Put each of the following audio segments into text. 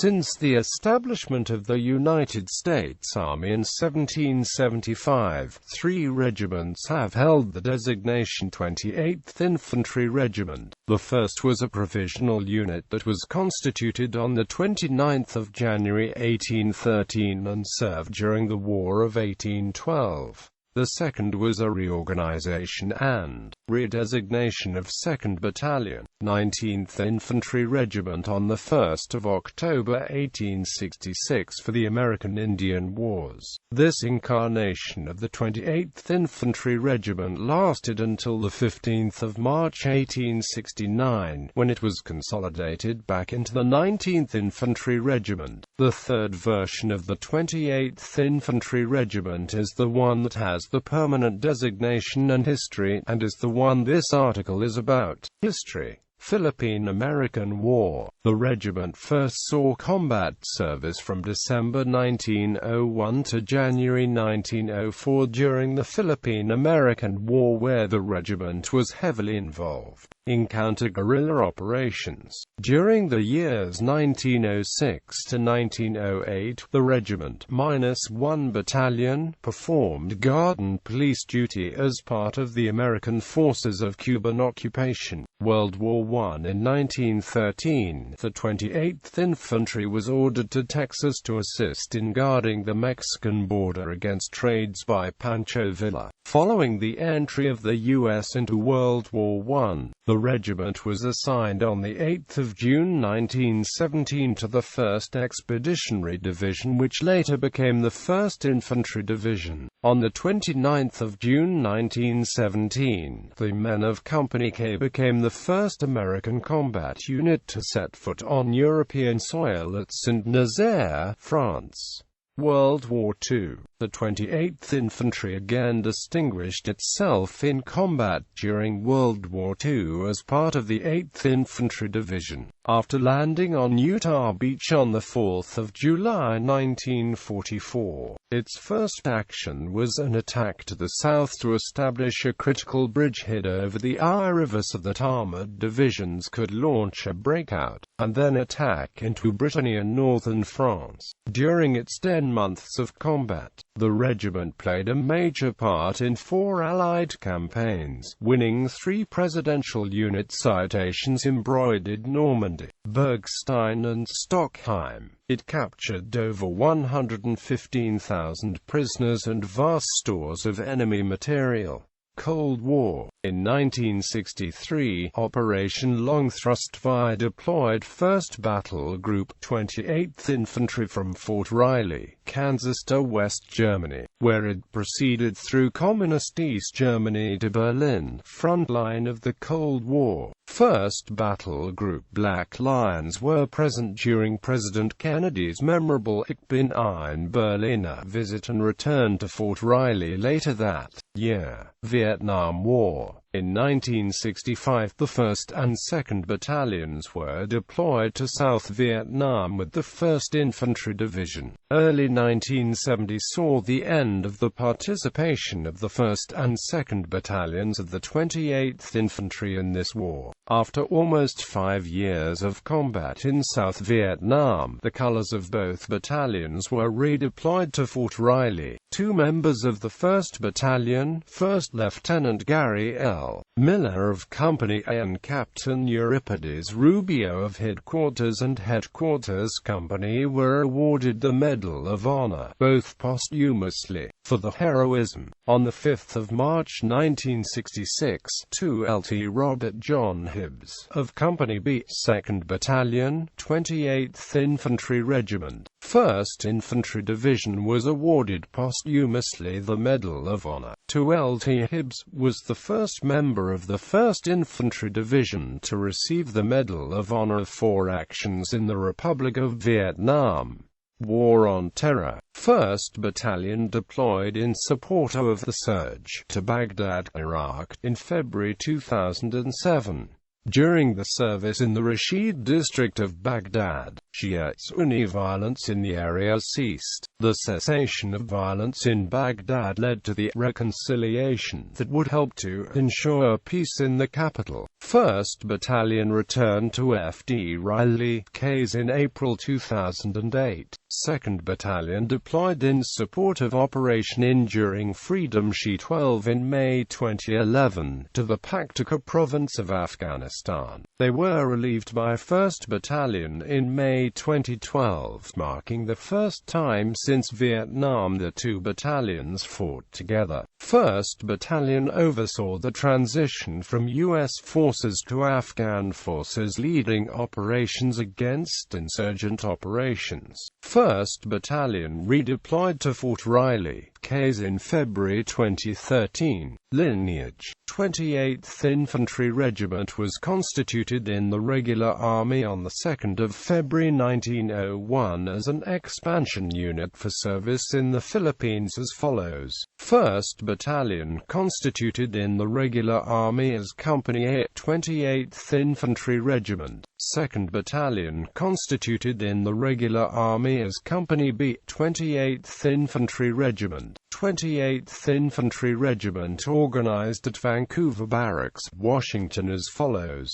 Since the establishment of the United States Army in 1775, 3 regiments have held the designation 28th Infantry Regiment. The first was a provisional unit that was constituted on the 29th of January 1813 and served during the War of 1812. The second was a reorganization and redesignation of 2nd Battalion, 19th Infantry Regiment on 1 October 1866 for the American Indian Wars. This incarnation of the 28th Infantry Regiment lasted until the 15th of March 1869, when it was consolidated back into the 19th Infantry Regiment. The third version of the 28th Infantry Regiment is the one that has the permanent designation and history, and is the one this article is about. History. Philippine-American War. The regiment first saw combat service from December 1901 to January 1904 during the Philippine-American War, where the regiment was heavily involved in counter-guerrilla operations. During the years 1906 to 1908, the regiment, -1 battalion, performed guard and police duty as part of the American forces of Cuban occupation. World War I. In 1913, the 28th Infantry was ordered to Texas to assist in guarding the Mexican border against raids by Pancho Villa. Following the entry of the U.S. into World War I, the regiment was assigned on 8 June 1917 to the 1st Expeditionary Division, which later became the 1st Infantry Division. On 29 June 1917, the men of Company K became the first American combat unit to set foot on European soil at Saint-Nazaire, France. World War II. The 28th Infantry again distinguished itself in combat during World War II as part of the 8th Infantry Division. After landing on Utah Beach on 4 July 1944, its first action was an attack to the south to establish a critical bridgehead over the Eye River so that armored divisions could launch a breakout, and then attack into Brittany and northern France. During its 10 months of combat, the regiment played a major part in 4 Allied campaigns, winning 3 presidential unit citations embroidered Normandy, Bergstein and Stockheim. It captured over 115,000 prisoners and vast stores of enemy material. Cold War. In 1963, Operation Longthrust VI deployed 1st Battle Group 28th Infantry from Fort Riley, Kansas to West Germany, where it proceeded through Communist East Germany to Berlin, front line of the Cold War. 1st Battle Group Black Lions were present during President Kennedy's memorable Ich bin ein Berliner visit and returned to Fort Riley later that year. Vietnam War. In 1965, the 1st and 2nd Battalions were deployed to South Vietnam with the 1st Infantry Division. Early 1970 saw the end of the participation of the 1st and 2nd Battalions of the 28th Infantry in this war. After almost 5 years of combat in South Vietnam, the colors of both battalions were redeployed to Fort Riley. 2 members of the 1st Battalion, 1st Lieutenant Gary L. Miller of Company A and Captain Euripides Rubio of Headquarters and Headquarters Company, were awarded the Medal of Honor, both posthumously, for the heroism. On 5 March 1966, 2 Lt. Robert John Hibbs, of Company B, 2nd Battalion, 28th Infantry Regiment, 1st Infantry Division, was awarded posthumously the Medal of Honor. 2 Lt. Hibbs was the first member of the 1st Infantry Division to receive the Medal of Honor for actions in the Republic of Vietnam. War on Terror. 1st Battalion deployed in support of the surge to Baghdad, Iraq, in February 2007. During the service in the Rashid district of Baghdad, Shia-Sunni violence in the area ceased. The cessation of violence in Baghdad led to the reconciliation that would help to ensure peace in the capital. 1st Battalion returned to F.D. Riley K's in April 2008. 2nd Battalion deployed in support of Operation Enduring Freedom She-12 in May 2011 to the Paktika province of Afghanistan. They were relieved by 1st Battalion in May 2012, marking the first time since Vietnam the two battalions fought together. 1st Battalion oversaw the transition from U.S. forces to Afghan forces, leading operations against insurgent operations. 1st Battalion redeployed to Fort Riley K's in February 2013. Lineage: 28th Infantry Regiment was constituted in the Regular Army on the 2nd of February 1901 as an expansion unit for service in the Philippines as follows. 1st Battalion constituted in the Regular Army as Company A, 28th Infantry Regiment. 2nd Battalion constituted in the Regular Army as Company B, 28th Infantry Regiment. 28th Infantry Regiment organized at Vancouver Barracks, Washington as follows.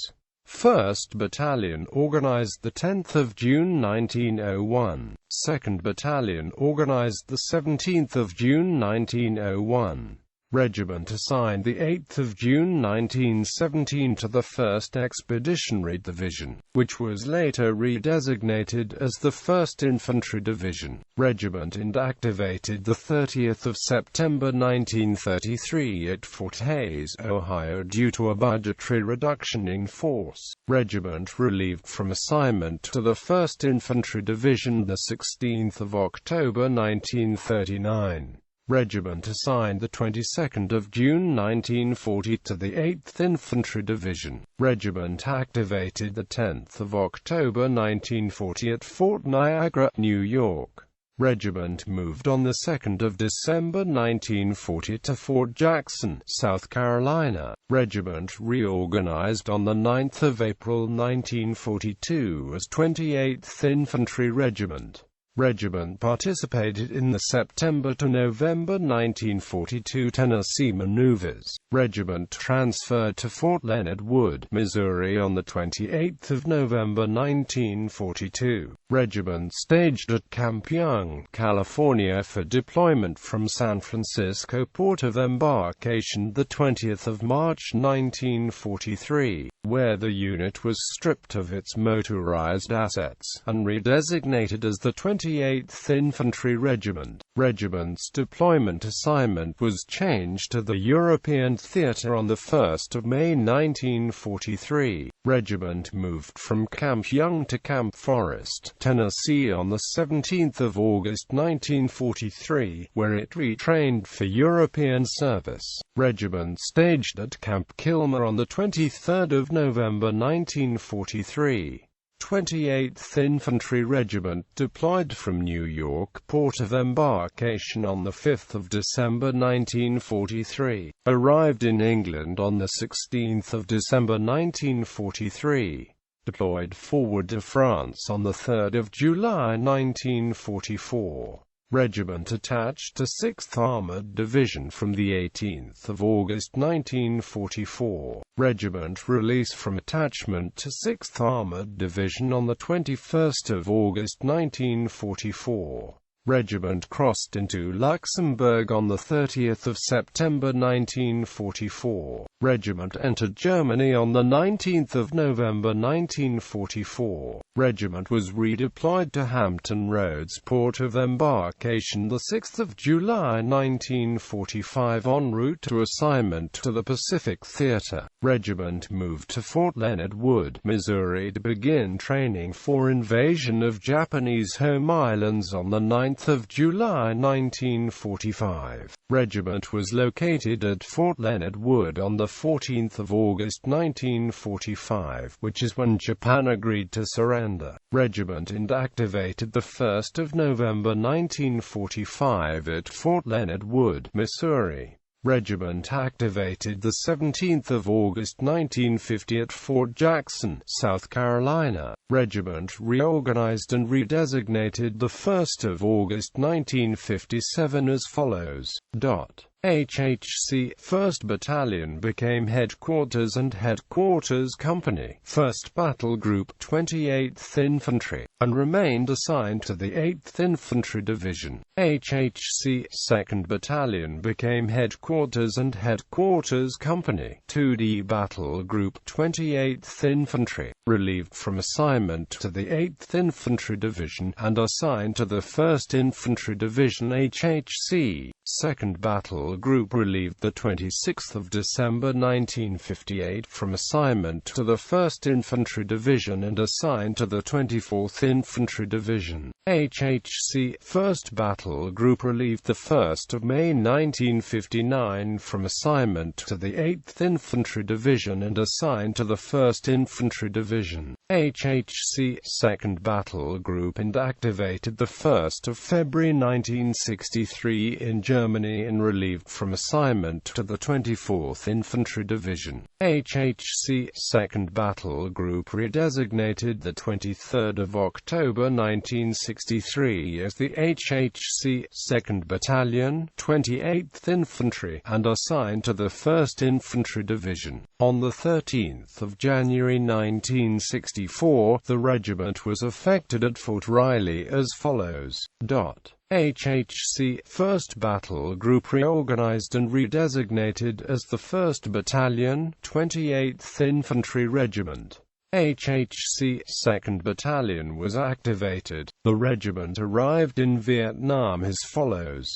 1st Battalion organized the 10th of June 1901. 2nd Battalion organized the 17th of June 1901. Regiment assigned the 8th of June 1917 to the 1st Expeditionary Division, which was later redesignated as the 1st Infantry Division. Regiment inactivated the 30th of September 1933 at Fort Hays, Ohio due to a budgetary reduction in force. Regiment relieved from assignment to the 1st Infantry Division the 16th of October 1939. Regiment assigned the 22nd of June 1940 to the 8th Infantry Division. Regiment activated the 10th of October 1940 at Fort Niagara, New York. Regiment moved on the 2nd of December 1940 to Fort Jackson, South Carolina. Regiment reorganized on the 9th of April 1942 as 28th Infantry Regiment. Regiment participated in the September to November 1942 Tennessee maneuvers. Regiment transferred to Fort Leonard Wood, Missouri on the 28th of November 1942. Regiment staged at Camp Young, California for deployment from San Francisco Port of Embarkation the 20th of March 1943, where the unit was stripped of its motorized assets and redesignated as the 28th Infantry Regiment. Regiment's deployment assignment was changed to the European Theatre on the 1st of May 1943. Regiment moved from Camp Young to Camp Forest, Tennessee on the 17th of August 1943, where it retrained for European service. Regiment staged at Camp Kilmer on the 23rd of November 1943. 28th Infantry Regiment deployed from New York Port of Embarkation on the 5th of December 1943, arrived in England on the 16th of December 1943, deployed forward to France on the 3rd of July 1944. Regiment attached to 6th Armored Division from the 18th of August 1944. Regiment released from attachment to 6th Armored Division on the 21st of August 1944. Regiment crossed into Luxembourg on the 30th of September 1944. Regiment entered Germany on the 19th of November 1944. Regiment was redeployed to Hampton Roads Port of Embarkation the 6th of July 1945 en route to assignment to the Pacific Theater. Regiment moved to Fort Leonard Wood, Missouri to begin training for invasion of Japanese home islands on the 9th of July 1945. Regiment was located at Fort Leonard Wood on the 14th of August 1945, which is when Japan agreed to surrender. Regiment inactivated the 1st of November 1945 at Fort Leonard Wood, Missouri. Regiment activated 17 August 1950 at Fort Jackson, South Carolina. Regiment reorganized and redesignated 1 August 1957 as follows. HHC 1st Battalion became Headquarters and Headquarters Company, 1st Battle Group, 28th Infantry, and remained assigned to the 8th Infantry Division. HHC 2nd Battalion became Headquarters and Headquarters Company, 2D Battle Group, 28th Infantry, relieved from assignment to the 8th Infantry Division, and assigned to the 1st Infantry Division. HHC 2nd Battle Group relieved 26 December 1958 from assignment to the 1st Infantry Division and assigned to the 24th Infantry Division. HHC 1st Battle Group relieved 1 May 1959 from assignment to the 8th Infantry Division and assigned to the 1st Infantry Division. HHC 2nd Battle Group and activated 1 February 1963 in Germany and relieved from assignment to the 24th Infantry Division. HHC 2nd Battle Group redesignated 23 October 1963 as the HHC 2nd Battalion, 28th Infantry, and assigned to the 1st Infantry Division. On 13 January 1964, the regiment was affected at Fort Riley as follows. HHC 1st Battle Group reorganized and redesignated as the 1st Battalion, 28th Infantry Regiment. HHC 2nd Battalion was activated. The regiment arrived in Vietnam as follows.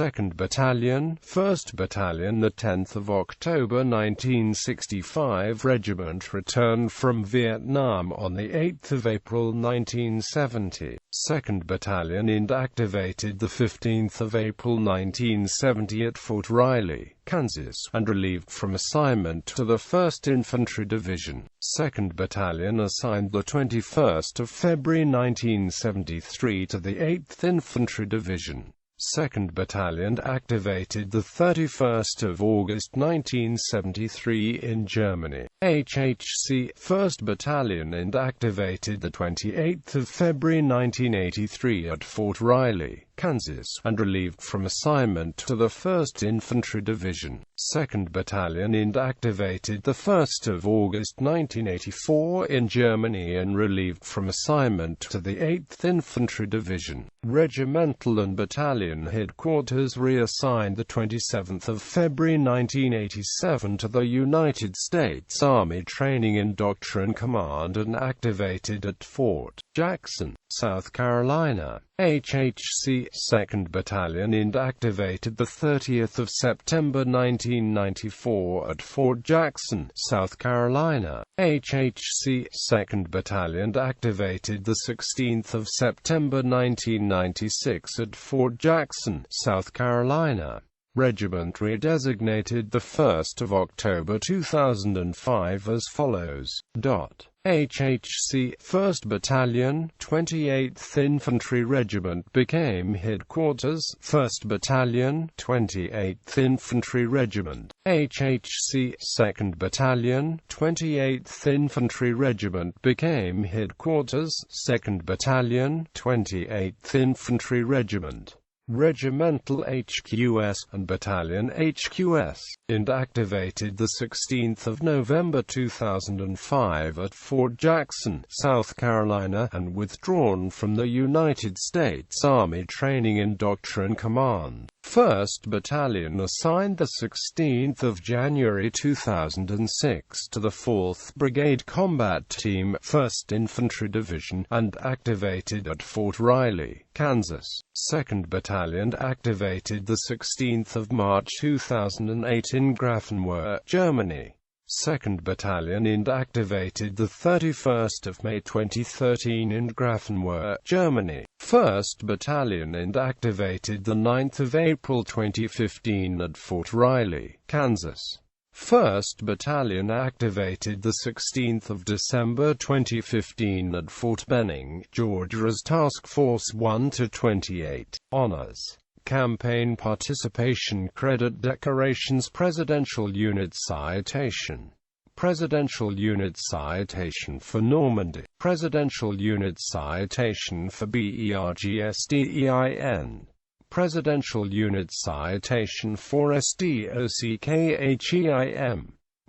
2nd Battalion, 1st Battalion, 10 October 1965. Regiment returned from Vietnam on 8 April 1970. 2nd Battalion and activated 15 April 1970 at Fort Riley, Kansas, and relieved from assignment to the 1st Infantry Division. 2nd Battalion assigned 21 February 1973 to the 8th Infantry Division. 2nd Battalion activated 31 August 1973 in Germany. HHC 1st Battalion and activated 28 February 1983 at Fort Riley, Kansas, and relieved from assignment to the 1st Infantry Division. 2nd Battalion and activated 1 August 1984 in Germany and relieved from assignment to the 8th Infantry Division. Regimental and Battalion Headquarters reassigned 27 February 1987 to the United States Army Training and Doctrine Command and activated at Fort Jackson, South Carolina. HHC 2nd Battalion and activated 30 September 1994 at Fort Jackson, South Carolina. HHC 2nd Battalion activated 16 September 1996 at Fort Jackson, South Carolina. Regiment redesignated 1 October 2005 as follows. HHC 1st Battalion, 28th Infantry Regiment became Headquarters, 1st Battalion, 28th Infantry Regiment. HHC 2nd Battalion, 28th Infantry Regiment became Headquarters, 2nd Battalion, 28th Infantry Regiment. Regimental HQS and Battalion HQS, and activated 16 November 2005 at Fort Jackson, South Carolina, and withdrawn from the United States Army Training and Doctrine Command. 1st Battalion assigned 16 January 2006 to the 4th Brigade Combat Team, 1st Infantry Division, and activated at Fort Riley, Kansas. 2nd Battalion activated 16 March 2008 in Grafenwöhr, Germany. 2nd Battalion and activated 31 May 2013 in Grafenwöhr, Germany. 1st Battalion and activated 9 April 2015 at Fort Riley, Kansas. 1st Battalion activated 16 December 2015 at Fort Benning, Georgia as Task Force 1-28. Honors. Campaign participation credit decorations. Presidential unit citation. Presidential unit citation for Normandy. Presidential unit citation for Bergstein. Presidential unit citation for Stockheim.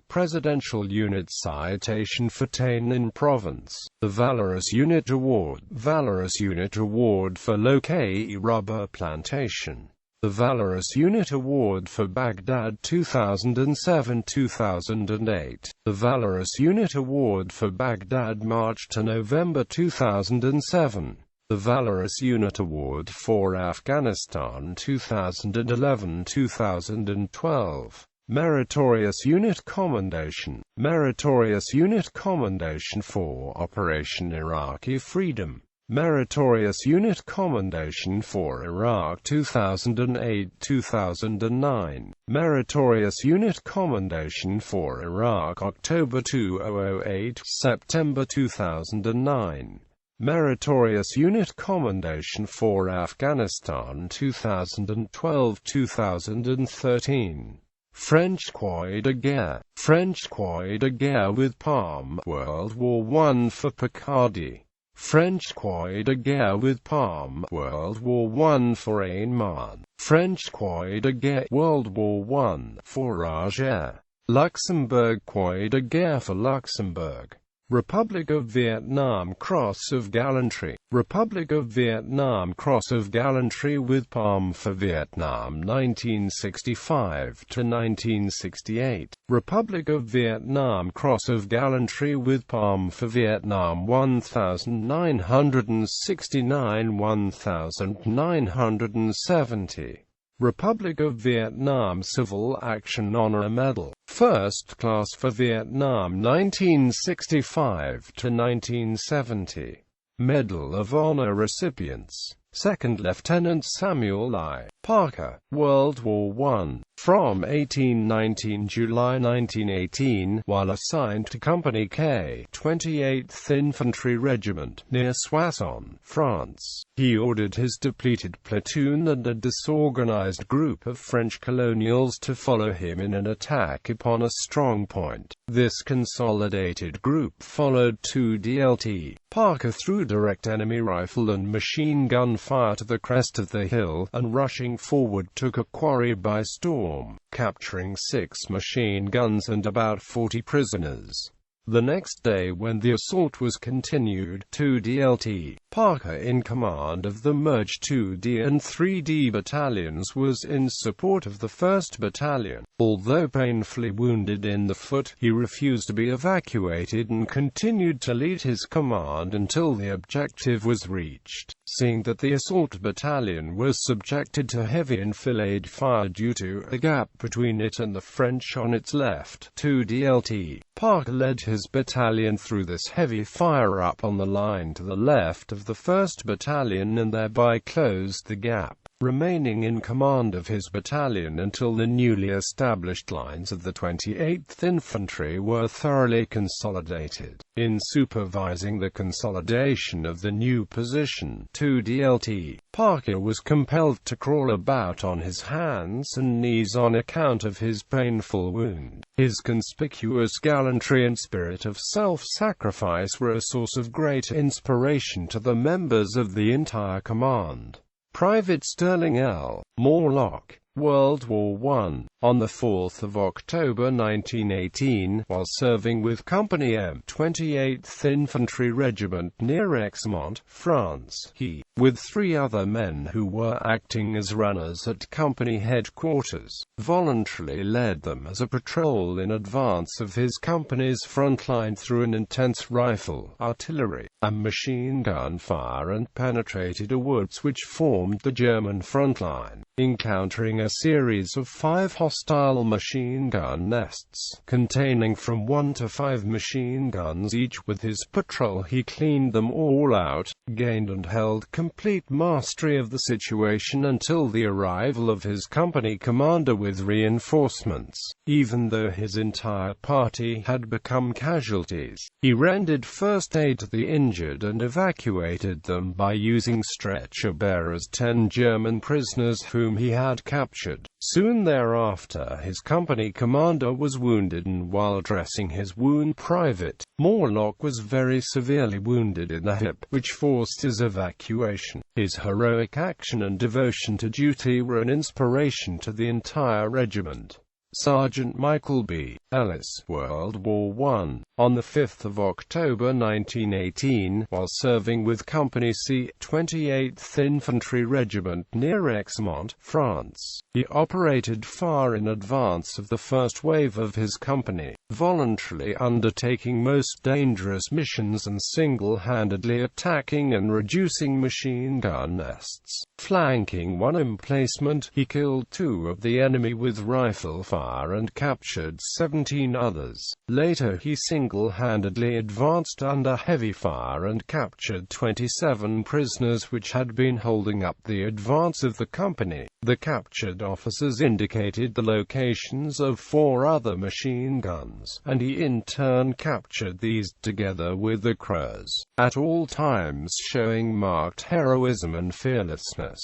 Presidential unit citation for Tain Province. The Valorous Unit Award. Valorous Unit Award for Lokay Rubber Plantation. The Valorous Unit Award for Baghdad 2007-2008. The Valorous Unit Award for Baghdad March to November 2007. The Valorous Unit Award for Afghanistan 2011-2012. Meritorious Unit Commendation. Meritorious Unit Commendation for Operation Iraqi Freedom. Meritorious Unit Commendation for Iraq 2008-2009. Meritorious Unit Commendation for Iraq October 2008-September 2009. Meritorious Unit Commendation for Afghanistan 2012-2013. French Croix de Guerre. French Croix de Guerre with Palm. World War I for Picardy. French Croix de Guerre with Palm. World War I for Aisne-Marne. French Croix de Guerre. World War I for Alger. Luxembourg Croix de Guerre for Luxembourg. Republic of Vietnam Cross of Gallantry. Republic of Vietnam Cross of Gallantry with Palm for Vietnam 1965-1968. Republic of Vietnam Cross of Gallantry with Palm for Vietnam 1969-1970. Republic of Vietnam Civil Action Honor Medal, First Class for Vietnam 1965-1970. Medal of Honor recipients: Second Lieutenant Samuel I. Parker, World War I, from 1819 July 1918, while assigned to Company K, 28th Infantry Regiment, near Soissons, France. He ordered his depleted platoon and a disorganized group of French colonials to follow him in an attack upon a strong point. This consolidated group followed 2DLT. Parker threw direct enemy rifle and machine gun fire to the crest of the hill, and rushing forward took a quarry by storm, capturing 6 machine guns and about 40 prisoners. The next day, when the assault was continued, 2DLT, Parker, in command of the merged 2D and 3D battalions, was in support of the 1st Battalion. Although painfully wounded in the foot, he refused to be evacuated and continued to lead his command until the objective was reached. Seeing that the assault battalion was subjected to heavy enfilade fire due to a gap between it and the French on its left, 2DLT, Parker led his battalion through this heavy fire up on the line to the left of the 1st Battalion and thereby closed the gap, remaining in command of his battalion until the newly established lines of the 28th Infantry were thoroughly consolidated. In supervising the consolidation of the new position, 2DLT, Parker was compelled to crawl about on his hands and knees on account of his painful wound. His conspicuous gallantry and spirit of self-sacrifice were a source of great inspiration to the members of the entire command. Private Sterling L. Morlock, World War I. On the 4th of October 1918, while serving with Company M, 28th Infantry Regiment near Exmont, France, he, with 3 other men who were acting as runners at company headquarters, voluntarily led them as a patrol in advance of his company's front line through an intense rifle, artillery, and machine gun fire and penetrated a woods which formed the German front line, encountering a series of 5 hostile machine gun nests, containing from 1 to 5 machine guns each. With his patrol he cleaned them all out, gained and held complete mastery of the situation until the arrival of his company commander with reinforcements. Even though his entire party had become casualties, he rendered first aid to the injured and evacuated them by using stretcher-bearers 10 German prisoners whom he had captured. Soon thereafter his company commander was wounded, and while dressing his wound, Private Morlock was very severely wounded in the hip, which forced his evacuation. His heroic action and devotion to duty were an inspiration to the entire regiment. Sergeant Michael B. Ellis, World War I. On the 5th of October 1918, while serving with Company C, 28th Infantry Regiment near Exmont, France, he operated far in advance of the first wave of his company, voluntarily undertaking most dangerous missions and single-handedly attacking and reducing machine gun nests. Flanking one emplacement, he killed 2 of the enemy with rifle fire and captured 17 others. Later he single-handedly advanced under heavy fire and captured 27 prisoners which had been holding up the advance of the company. The captured officers indicated the locations of 4 other machine guns, and he in turn captured these, together with the Crows, at all times showing marked heroism and fearlessness.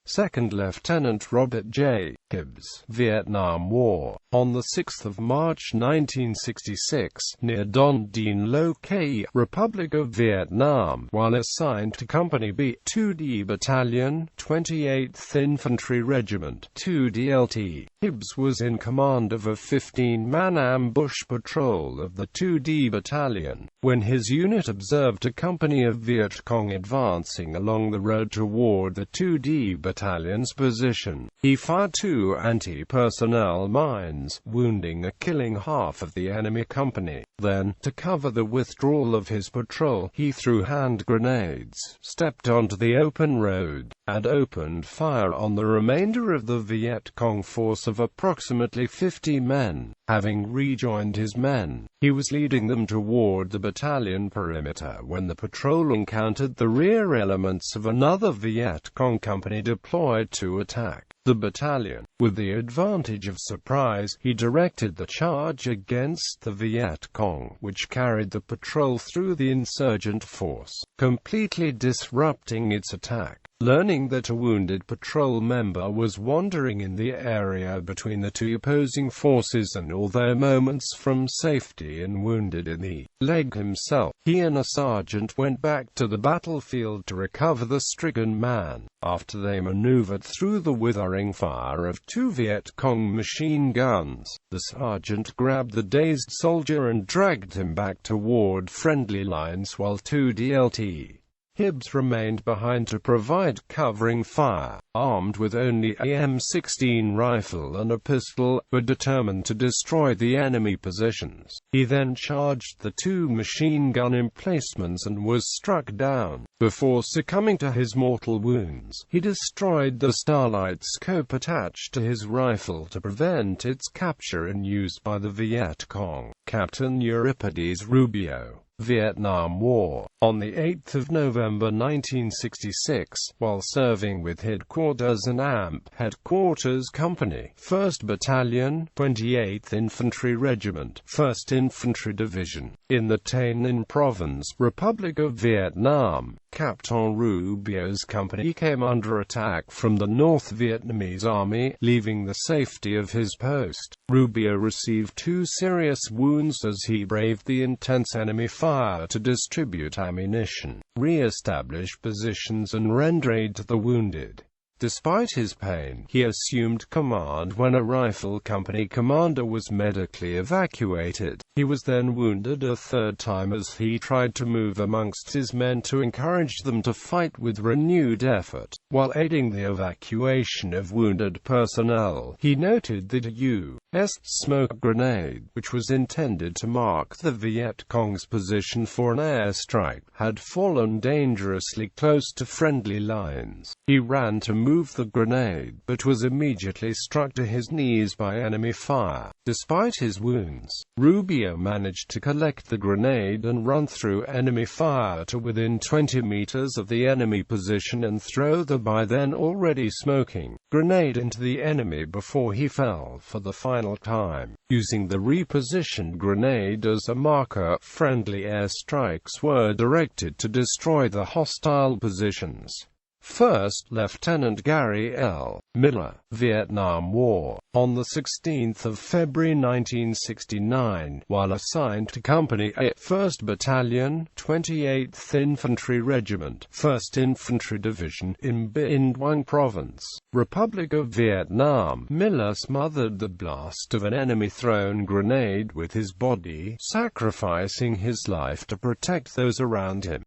Second Lieutenant Robert J. Hibbs, Vietnam War. On the 6th of March 1966, near Don Dean Lo Cay, Republic of Vietnam, while assigned to Company B, 2D Battalion, 28th Infantry Regiment, 2DLT, Hibbs was in command of a 15-man ambush patrol of the 2D Battalion, when his unit observed a company of Viet Cong advancing along the road toward the 2D Battalion's position. He fired 2 anti-personnel mines, wounding and killing half of the enemy company. Then, to cover the withdrawal of his patrol, he threw hand grenades, stepped onto the open road, and opened fire on the remainder of the Viet Cong force of approximately 50 men. Having rejoined his men, he was leading them toward the battalion perimeter when the patrol encountered the rear elements of another Viet Cong company deployed to attack the battalion. With the advantage of surprise, he directed the charge against the Viet Cong, which carried the patrol through the insurgent force, completely disrupting its attack. Learning that a wounded patrol member was wandering in the area between the 2 opposing forces, and although moments from safety and wounded in the leg himself, he and a sergeant went back to the battlefield to recover the stricken man. After they maneuvered through the withering fire of 2 Viet Cong machine guns, the sergeant grabbed the dazed soldier and dragged him back toward friendly lines, while 2DLT Hibbs remained behind to provide covering fire. Armed with only a M16 rifle and a pistol, but determined to destroy the enemy positions, he then charged the 2 machine gun emplacements and was struck down. Before succumbing to his mortal wounds, he destroyed the starlight scope attached to his rifle to prevent its capture and use by the Viet Cong. Captain Euripides Rubio, Vietnam War. On the 8th of November 1966, while serving with Headquarters and AMP Headquarters Company, 1st Battalion, 28th Infantry Regiment, 1st Infantry Division, in the Thanh Ninh Province, Republic of Vietnam, Captain Rubio's company came under attack from the North Vietnamese Army, leaving the safety of his post. Rubio received 2 serious wounds as he braved the intense enemy fire to distribute ammunition, re-establish positions and render aid to the wounded. Despite his pain, he assumed command when a rifle company commander was medically evacuated. He was then wounded a 3rd time as he tried to move amongst his men to encourage them to fight with renewed effort. While aiding the evacuation of wounded personnel, he noted that a U.S. smoke grenade, which was intended to mark the Viet Cong's position for an airstrike, had fallen dangerously close to friendly lines. He ran to move remove the grenade, but was immediately struck to his knees by enemy fire. Despite his wounds, Rubio managed to collect the grenade and run through enemy fire to within 20 meters of the enemy position and throw the by then already smoking grenade into the enemy before he fell for the final time. Using the repositioned grenade as a marker, friendly airstrikes were directed to destroy the hostile positions. First Lieutenant Gary L. Miller, Vietnam War. On 16 February 1969, while assigned to Company A, 1st Battalion, 28th Infantry Regiment, 1st Infantry Division, in Binh Duong Province, Republic of Vietnam, Miller smothered the blast of an enemy-thrown grenade with his body, sacrificing his life to protect those around him.